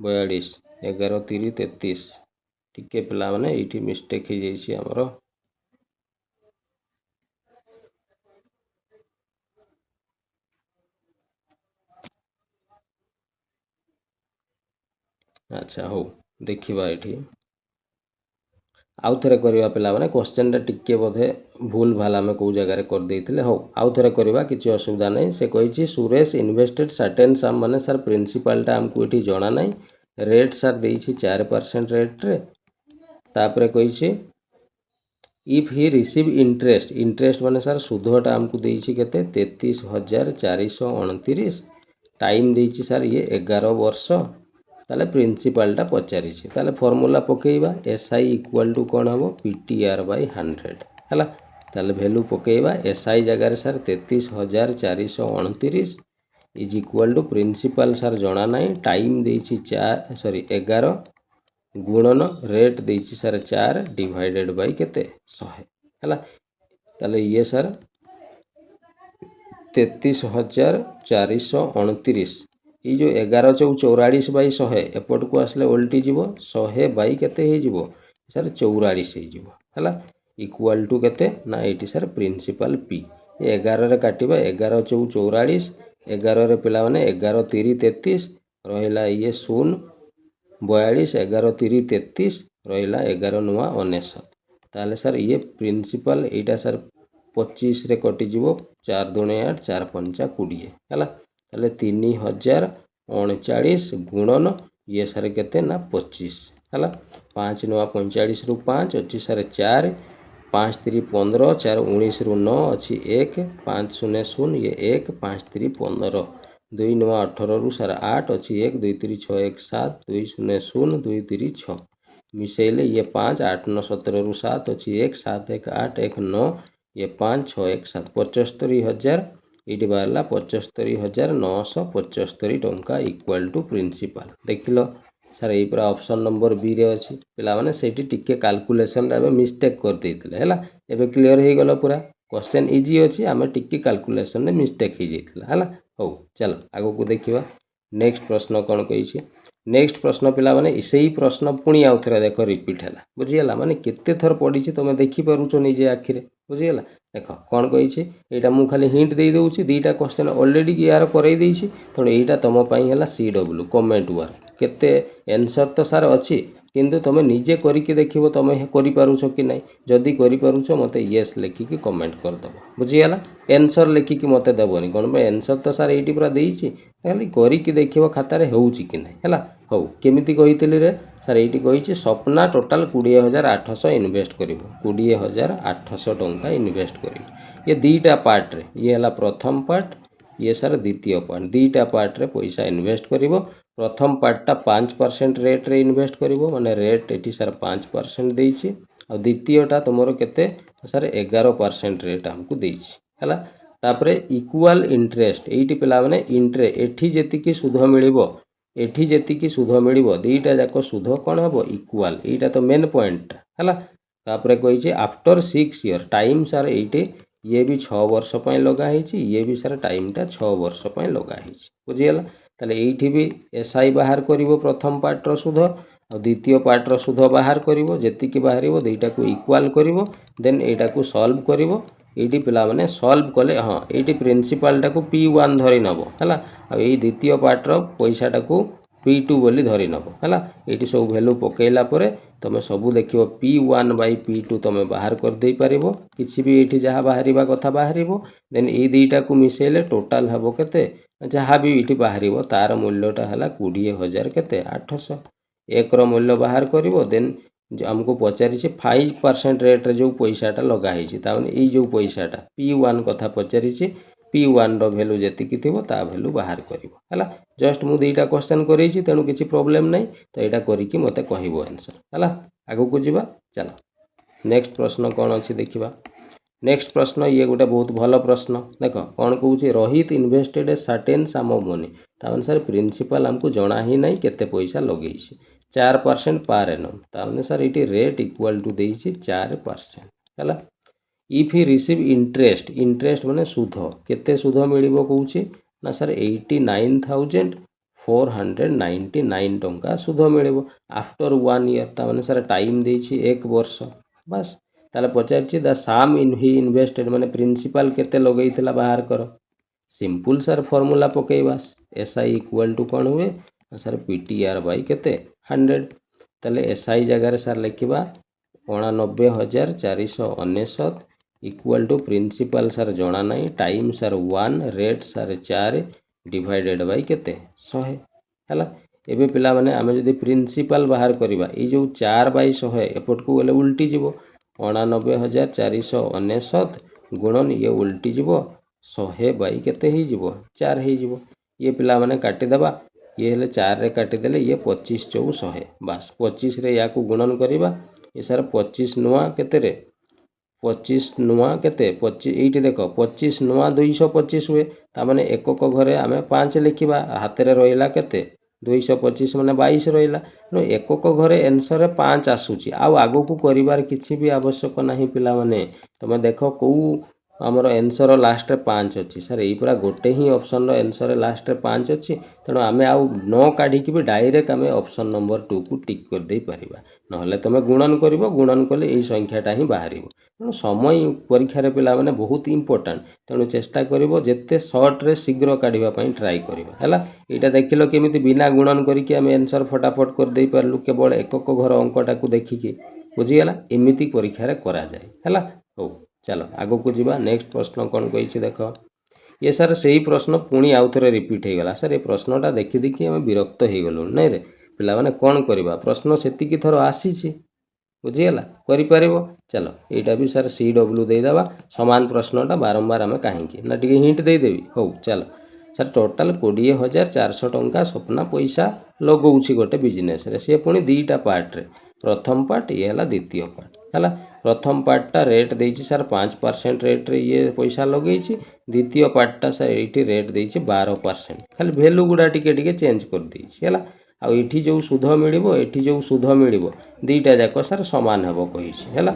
42 11 3 33 टिके पिला माने ये मिस्टेक हो जाइए आमर अच्छा हो देखा ये आउ थे करवा पिला माने क्वेश्चन टिके बोधे भूल भाल आम कौ जगार करदे हो आउ थे करवा किसी असुविधा नहीं से कही सुरेश इन्वेस्टेड सर्टेन सम माने सर प्रिंसिपालटा आमको ये जना ना रेट सर दे 4% रेट्रे तापर कही if he receive interest interest माने सर सुधटा आमको देके 33,429 टाइम देची सर ये 11 वर्ष ताले प्रिंसिपालटा पचारि ताले फॉर्मूला पकेइबा SI इक्वल टू कौन हम PTR बाय 100 है ताले वैल्यू पकेइबा SI जगार sir 33,429 is equal to principal sir जना ना टाइम देची 11 गुणन रेट देची सर 4 डिवाइडेड बाय केते 100 है ताले ये सर 33,429 ये जो 11 चौ 44 बाई 100 एपट को आसले ओल्टी जीव 100 बाई केते हे जीव सर 44 हे जीव है इक्वल टू केते ना ये सर प्रिंसिपल P 11 रे काटिबा 11 चौ 44 11 रे पिला माने 11 3 33 रहिला ये 0 42 11 3 33 रहिला 11 9 99 ताले सर ये प्रिंसिपल एटा सर 25 रे कटि जीव 4 दूने 8 4 5 20 है ताले 3,039 गुणन ये सर केते ना 25 है 5 9 45 रु 5 अच्छी सर 4 5 3 15 4 19 रु 9 अच्छी 1 5 0 0 ये 1 5 3 15 2 9 18 रु सर 8 अच्छी 1 2 3 6 1 7 2 0 0 2 3 6 मिसेले ये 5 8 9 17 रु 7 अच्छी 1 7 1 8 1 9 ये 5 6 1 7 75,000 ये बाहर 75,975 टंका इक्वल टू प्रिंसिपल देख लो सर ये पूरा ऑप्शन नंबर बी रे अच्छी पिला माने सेठी टिके कैलकुलेशन रे मिस्टेक कर देथिले हैला एबे क्लियर हो गला पूरा क्वेश्चन इजी अच्छी आम टिके कैलकुलेशन रे मिस्टेक हो जाइथिला हैला हो चलो आगो को देखिबा नेक्स्ट प्रश्न कौन कही नेक्स्ट प्रश्न पिला माने इसेई प्रश्न पुणी आउ थे देख रिपीट है बुझीगला माने केते थर पढ़ी तुम देखिपारुच निजे आखिरे बुझीगला देख कौन कही यहाँ मुझे खाली हिंट दे दूसरी दुईटा क्वेश्चन ऑलरेडी यार करई देछि तेणु यहाँ तुम है CW कमेंट वर्क केते आंसर तो सार अच्छी किंतु तुम निजे करके देखिबो तुम करिपारुछ कि नहीं जदि करिपारुछ मते येस लिखिकी कमेंट करदब बुझीगला आंसर लिखिकी मते देबनी कौन आंसर तो सार ये पूरा देछि खाली करके देखिबो खातारे होउछि कि नहीं है हौ केमिति कहितली रे सर ये कही सपना टोटाल 20,800 इनवेस्ट कर 20,800 टंका इनवेस्ट कर ये दुईटा पार्ट रे ये है प्रथम पार्ट ये सर द्वितीय पार्ट दुईटा पार्ट रे पैसा इनवेस्ट कर प्रथम पार्टा 5% रेट रे इनवेस्ट कर माने रेट ये सर 5% देछि आ द्वितीयटा तुमर केते सर 11% रेट हमको देछि है तापरे इक्वाल इंटरेस्ट ये पिला माने इंटरे एठी जेतिकी सुध मिलिबो एठी जेतिकी सुध मिलिबो दीटा जाक सुध कौन हम इक्वाल एटा तो मेन पॉइंट है तापर कही आफ्टर 6 इयर टाइम सार ये ये भी 6 वर्ष पर लगाई ये भी सार टाइमटा 6 वर्ष पर लगाई बुझीगला ताले एठी भी एसआई बाहर करिवो प्रथम पार्टर सुध और द्वितीय पार्टर सुध बाहर करिवो जेतिकी बाहरिवो दुईटा को इक्वाल करिवो देन एटा को सॉल्व करिवो एटी पिला माने सॉल्व कले हाँ एटी प्रिंसिपल टाको P1 धरि नबो हला आ एई द्वितीय पार्टर पैसाटा को P2 बोली धरि नबो हला एटी सब वैल्यू पकेला परे तमे सबु देखिवो P1 बाई P2 तमे बाहर कर देई परिवो किछि भी एठी जहा बाहरिबा कथा बाहरिबो देन ए दुईटा को मिसेले टोटल हबो केते जहाँ भी ये बाहर तार मूल्यटा है 20,000 केते 800 एक मूल्य बाहर करिवो देन आमको पचारि 5% रेट्रे जो पैसाटा लगाई ये जो पैसाटा P1 कथा पचारि P1 भैल्यू जी थी भैल्यू बाहर कर जस्ट मुझे दुईटा क्वेश्चन कर तेणु किसी प्रोब्लेम नहीं तो यहाँ करके मत कह आंसर है आगू को जावा चलो नेक्स्ट प्रश्न कौन अच्छी देखा नेक्स्ट प्रश्न ये गोटे बहुत भल प्रश्न देख कौन कौन Rohit invested a certain sum of money ताने सर प्रिंसिपल आमको जना ही नहीं केते पैसा लगे 4% पर एनम ताने सर ये रेट इक्वल टू दे 4% है if he receive interest interest माने सुध केते सुध मिलिबो कहूची ना सर 89,499 टंका सुध मिलिबो आफ्टर 1 ईयर ताने सर टाइम देछि 1 वर्ष बस ताले पचार द साम इन ही इन्वेस्टेड माने प्रिंसिपल केते लगेइथिला बाहर कर सिंपल सर फॉर्मूला पकेइबा एसआई इक्वल टू कौन हुए सर पीटीआर बाई केते 100 ताले एसआई जगह सर लिखा 89,499 इक्वल टू प्रिंसिपल सर जना नहीं time sir 1 rate sir 4 divided by केते 100 है एबे पिला माने आमे जदि प्रिंसिपल बाहर करबा ए जो 4/100 एपट को गले उल्टी जीवो 89,499 गुणन ये उल्टी जीवो 100 बाई केते ही जीवो 4 ही जीवो ये पिला माने काटी देबा ये हेले 4 रे काटी देले ये 25 × 100 बस 25 रे या को गुणन करबा ये सर 25 नुआ केते रे 25 नुआ केते 25 एठी देखो 25 नुआ 225 हुए ता माने एकक घरे आमे 5 लिखिबा हाथ रे रहिला केते 225 माने 22 रहिला नो एकक घरे आंसर 5 आसुची आ आगो को करिवार किछि भी आवश्यक नाही पिला माने तमे देखो को आमर आंसर लास्ट रे 5 अछि सर एई पूरा गोटे ही ऑप्शन रो आंसर लास्ट रे 5 अछि तेनो आमे आउ न काढी कि भी डायरेक्ट आमे ऑप्शन नंबर 2 को टिक कर दे परिबा नहले तमे गुणन करिवो गुणन कले एई संख्याटा ही बाहरिवो तेणु समय परीक्षा रे पिला माने बहुत इंपोर्टेंट तेणु चेष्टा करिवो जेते शॉर्ट रे शीघ्र काढिबा पई ट्राई करिवो हला एटा देखिलो केमिति बिना गुणन करिके आमे आंसर फटाफट कर दे परलु केवल एकक घर अंकटा को देखिके बुझी गेला एमिति परीक्षा रे करा जाय हला हो चलो आगो को जीवा नेक्स्ट प्रश्न कौन कही देख ये सर से ही प्रश्न पुणी आउ थे रिपीट हो गला सर ये प्रश्नटा देखी देखी आम विरक्त हो गलु नहीं रे पिला माने कौन करवा प्रश्न सेतिकी थर आसी बुझीगला कर चलो यहाँ भी सर CW देदेबा सामान प्रश्नटा बारंबार आम कहीं ना टी हिंट देदेवी हो चलो सर टोटाल 20,400 टंका स्वप्ना पैसा लगौछि गोटे बिजनेस रे सी पुणी दुईटा पार्ट रे प्रथम पार्ट ये है द्वितीय पार्ट है प्रथम पार्टटा रेट देछि सर 5% रेट रे ये पैसा लगे द्वितीय पार्टटा सर ये रेट देछि 12% खाली भैल्यू गुड़ा टिके चेंज कर देछि है आउ एठी जो सुध मिलिबो एठी जो सुध मिलिबो दुईटा जाक सर समान हेबो कहिछि है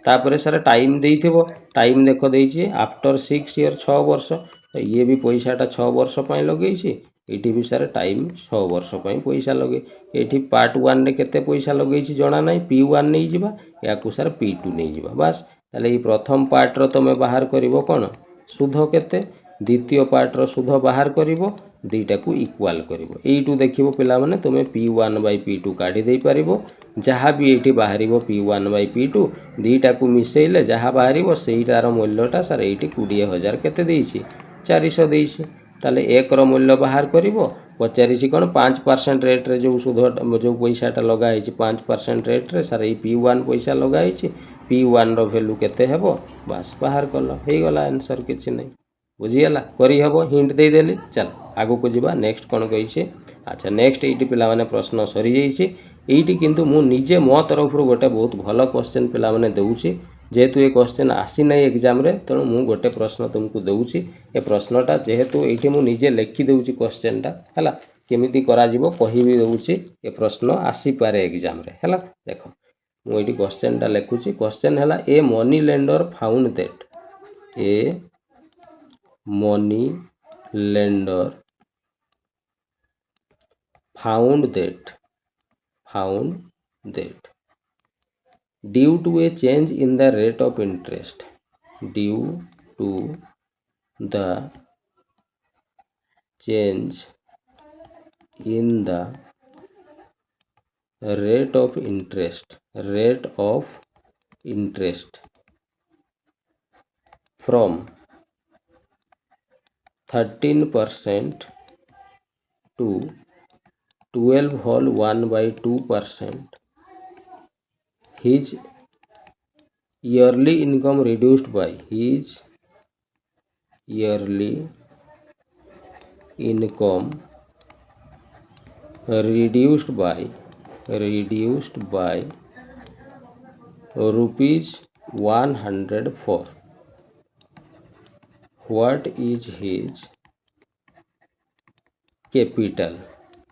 तापर सर टाइम देइथिबो टाइम देखो देछि आफ्टर 6 ईयर 6 वर्ष तो ये भी पैसाटा 6 वर्ष पई लगेछि एठी भी सर टाइम 6 वर्ष पई पैसा लगे एठी पार्ट 1 रे केते पैसा लगेछि जना नाही P1 नहीं जिबा या को सर P2 नहीं जिबा बस ताले ई प्रथम पार्ट रो तमे बाहर करिवो कोन सुध केते द्वितीय पार्ट रो सुध बाहर करिवो दुईटा को इक्वाल करिवो एइटू देखिवो पिला माने तुमे P1 बाई P2 काढी देई पारिवो जहाँ भी एठी बाहरिवो P1 बाई P2 दुईटा को मिसेइले जहाँ बाहरिवो सेइटार मूल्यटा सर एठी 20,000 केते देइछि 400 देइछि ताले एक रो मूल्य बाहर करिवो पचारिछि कोन 5% रेट रे जो सुध जो पैसाटा लगाई 5% रेट रे सर ए P1 पैसा लगाई P1 रो वैल्यू केते हेबो बस बाहर कल हे गला आंसर किछि नै बुझीगला करी हेबो हिंट दे देली चल आगो को जीवा नेक्स्ट कोन कहिछि अच्छा नेक्स्ट एटी पिला माने प्रश्न सरी जाइछि एटी किंतु मु निजे मो तरफ रो गोटे बहुत भलो क्वेश्चन पिला माने देउछि जेहेतु ये क्वेश्चन आसी ना एग्जाम रे तेणु मु गोटे प्रश्न तुमको देउछि ए प्रश्नटा जेहेतु एठी मु निजे लिखि देउछि क्वेश्चनटा हला केमिति करा जिवो कहि भी दउछि ए प्रश्न आसी पारे एग्जाम रे हैला देखो मु एटी क्वेश्चन टा लेखुछि क्वेश्चन हैला a money lender found that a money lender found that due to a change in the rate of interest due to the change in the rate of interest from 13% to 12 whole 1/2%, his yearly income reduced by rupees 104. What is his capital?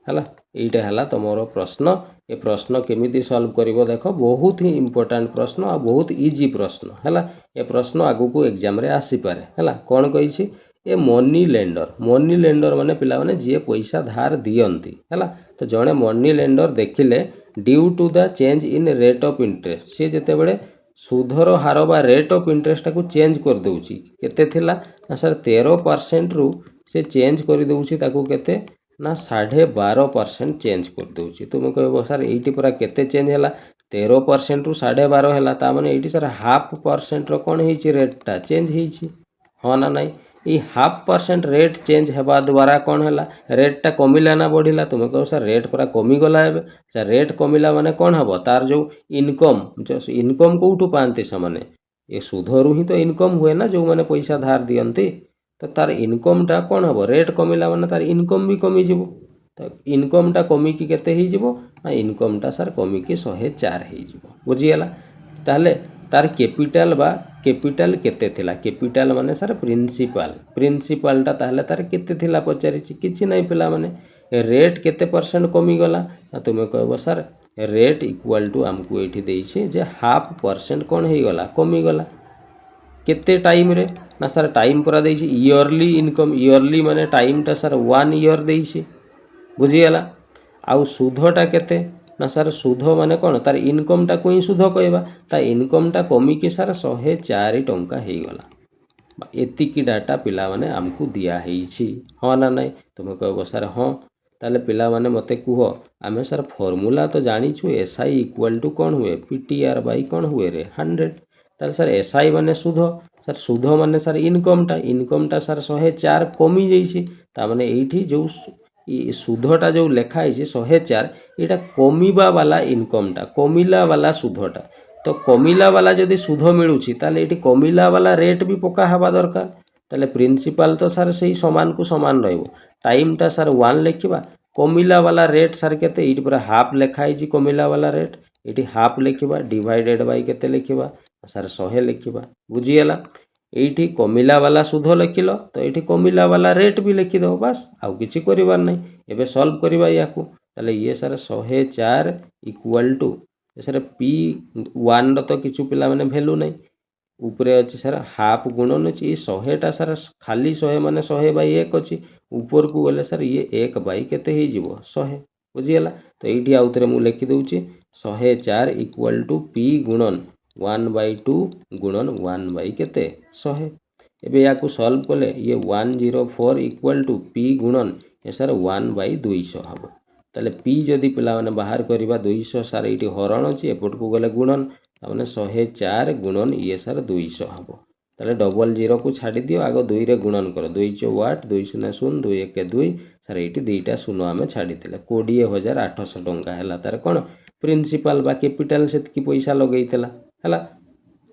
है এইটা है तुम प्रश्न ए प्रश्न केमिति solve करिवो देखो बहुत ही important प्रश्न आ बहुत इजी प्रश्न है ए प्रश्न आगु को एग्जाम रे आसी पारे है कौन कही ए मनी लेंडर माने पिला माने जे पैसा धार दियंती है तो जड़े मनी लेंडर देखिले due to the change in rate of interest सी जिते बड़े सुधर हार बा रेट ऑफ इंटरेस्ट को चेंज कर दउची केते थिला ना सर 13% रु से चेंज कर दउची ताकू केते ना 12.5% चेंज कर दउची तुम कहबो सर एटी पूरा केते चेंज हैला 13% रु 12.5 हैला ता माने एटी सर 0.5% रो कोन हेची रेट टा चेंज हेची हो ना नाही ई 0.5% रेट चेंज हेबा द्वारा कोन हैला रेट टा कमिला ना बढ़िला तुम कहबो सर रेट पूरा कमी गला हेबे अच्छा रेट कमिला माने कोन हबो तार जो इनकम कोठू पांती समाने ए सुधरु ही तो इनकम हुए ना जो माने पैसा धार दियंती तो तार इनकम टा कौन हम रेट कमिला माने तार इनकम भी कमी जीवो तो इनकम टा कमी की केते ही जीवो ना इनकम टा सर कमी की 104 ही जीवो बुझियला ताले तार कैपिटल केते थिला कैपिटल माने सर प्रिंसिपल टा ताले तार केते थिला पचारि किछि नै पिला माने रेट केते परसेंट कमी गला ना तुमे कहबो सर रेट इक्वल टू हमकु एठी देइछे जे 0.5% कोन हे गला कमी गला केते टाइम रे ना सर टाइम पूरा देइछे ईयरली इनकम ईयरली माने टाइम टा सर 1 ईयर देइछे बुझियला आउ सुधटा केते ना सर सुध माने कोन तार इनकम टा कोई सुध कहबा ता इनकम टा कमी के सर 104 टंका हे गला एति की डाटा पिला माने हमकु दिया हेइछि हो ना नाही तुम कहबो सर हो ताले पिला माने मते कुहो आमे सर फार्मूला तो जानि छु एसआई इक्वल टू कोन हुए पीटीआर बाय कोन हुए रे 100 ताले सर एसआई माने सुध सर सुध माने सर इनकम टा सर 104 कमी जाइछि ता माने एठी जो सुधटा जो लेखा है 104 एटा कमिबा वाला इनकम टा कमिला वाला सुधटा तो कमिला वाला जदि सुध मिलुछि ताले एठी कमिला वाला रेट भी पका हवा दरकार ताले प्रिंसिपल तो सर सही समान को समान रहइबो टाइम टा सर 1 लिखिबा कमिला वाला रेट सर केते एठी पूरा हाफ लेखा है कमिला वाला रेट एठी हाफ लिखिबा डिवाइडेड बाय केते लिखिबा सर 100 लिखिबा बुझियला एठी कमिला वाला सुध लिखिलो तो एठी कमिला वाला रेट भी लिखि दो बस आउ किछि करिवार नै एबे सॉल्व करिबा याकू ताले ये sir 104 equal to sir p1 रो तो किछु पिला माने वैल्यू नै ऊपरे अछि सर हाफ गुणन अछि 100 टा सर खाली 100 माने 100/1 अछि ऊपर को गले सर ये 1/ केते हे जिवो 100 बुझियला तो एठी आउतरे मु लिखि दउची 104 इक्वल टू p गुणन 1/2 गुणन 1/ केते 100 एबे याकू सॉल्व कले ये 104 इक्वल टू p गुणन ए सर 1/200 हबो ताले p जदी पिला माने बाहर करबा 200 सर एठी हरण अछि एपट को गले गुणन माने 104 गुणन ये सर 200 हबो ताले डबल 0 को छाडी दियो आगो 2 रे गुणन करो 2 8 2 0 0 2 1 2 सर एठी दुईटा शून्य आमे छाडी थिले 20800 टंका हैला तार कोन प्रिंसिपल बा कैपिटल सेत की पैसा लगैतला हैला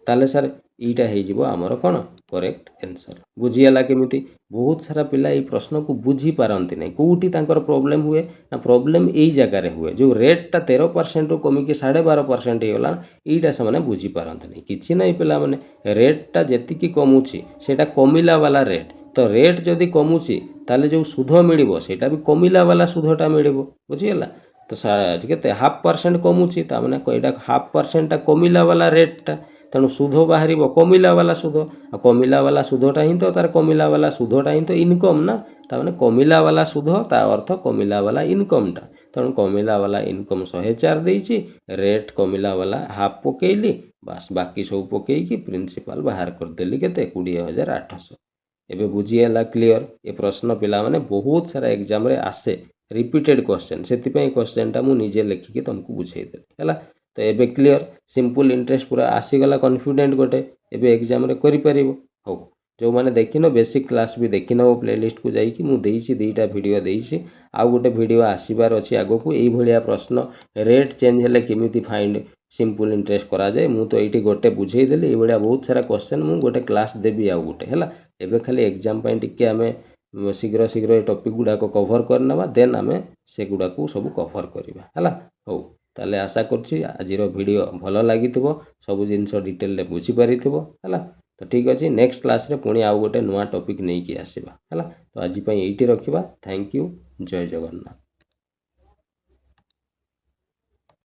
ताले सर ईटा हे जिवो हमर कोन करेक्ट आंसर बुझियला केमिति बहुत सारा पिला ए प्रश्न को बुझी पारंती नै कोउठी तांकर प्रॉब्लम हुए ना प्रॉब्लम एई जगह रे हुए जो रेट ता 13% रो कमी के 12.5% हे होला ईटा से माने बुझी पारंती नै किछि नै पिला माने रेट ता जेति की कमुछि सेटा कमिला वाला रेट तो रेट जदी कमुछि ताले जो सुध मिल सेटा भी कमिला वाला सुधटा मिल बुझीगला। तो के 0.5% कमुची ताने यहाँ 0.5% कमिला वाला रेटटा तेणु सुध बाहर कमिला वाला सुध आ कमिला वाला सुधटा ही तो तार कमिला वाला सुधटा ही तो इनकम ना ताने कमिला वाला सुध ता अर्थ कमिला वाला इनकमटा तेणु कमिला वाला इनकम 104 देइछि रेट कमिला वाला हाफ पकेइली बास बाकी सब पकेइकी प्रिंसिपल बाहर करदेली केते 20,800। एबे बुझीगला क्लियर। ये प्रश्न पिला माने बहुत सारा एग्जाम रे आसे रिपीटेड क्वेश्चन से क्वेश्चनटा मु निजे लिखिकी तुमको बुझेदेली है। तो एबे क्लियर सिंपल इंटरेस्ट पूरा आसीगला कॉन्फिडेंट गोटे एबे एग्जाम रे करि परिबो। हो जो माने देखिनो बेसिक क्लास भी देखिनो प्लेलिस्ट को जाइकी मु देइछि दुईटा वीडियो देइछि आ गोटे वीडियो आसीबार अछि आगो को एई भलिया प्रश्न रेट चेंज हेले केमिति फाइंड सिंपल इंटरेस्ट करा जाए मु तो एठी गोटे बुझेई देली एई भलिया बहुत सारा क्वेश्चन मु गोटे क्लास देबी आ गोटे हैला। एबे खाली एग्जाम पई टिके आमे शीघ्र शीघ्र ए टॉपिक गुडा को कवर करनवा देन आमे से गुडा को सब कवर करिबा हैला। हो ताले आशा करछि आजिरो वीडियो भलो लागिथिबो सब जिंस डिटेल रे बुझी परिथिबो हैला। तो ठीक अछि नेक्स्ट क्लास रे पुणी आउ गोटे नुआ टॉपिक नै कि आसीबा हैला। तो आज पई एठी रखिबा। Thank you. जय जगन्नाथ।